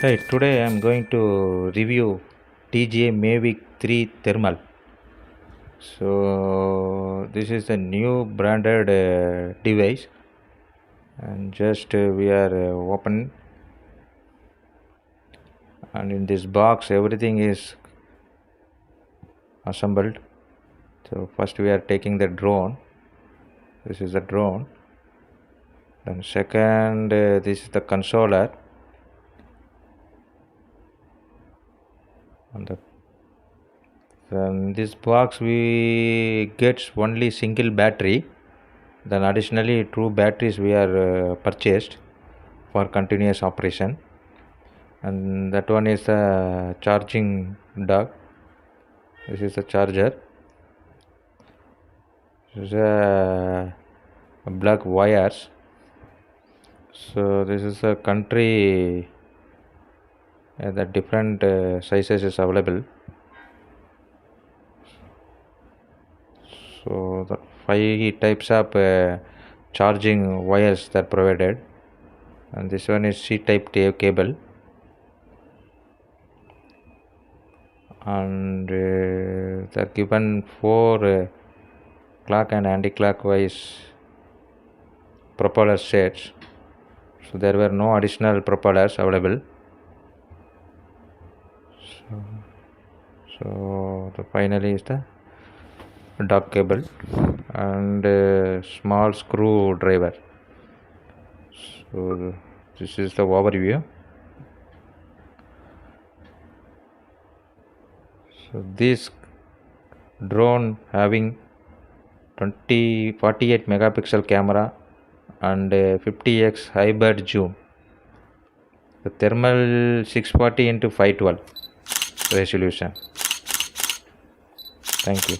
Hey, today I'm going to review Dji Mavic 3 thermal. So this is a new branded device, and just we are open, and in this box everything is assembled. So first we are taking the drone. This is the drone. Then second, this is the controller. And then this box we gets only single battery. Then additionally two batteries we are purchased for continuous operation, and that one is the charging dock. This is the charger. This is a black wires. So this is a country, the different sizes is available. So the 5 types of charging wires that provided, and this one is C-type cable, and they're given 4 clock and anti-clockwise propeller sets. So there were no additional propellers available. So the finally is the dock cable and small screwdriver. So this is the overview. So this drone having 48 megapixel camera and 50x hybrid zoom. The thermal 640 into 512 resolution. Thank you.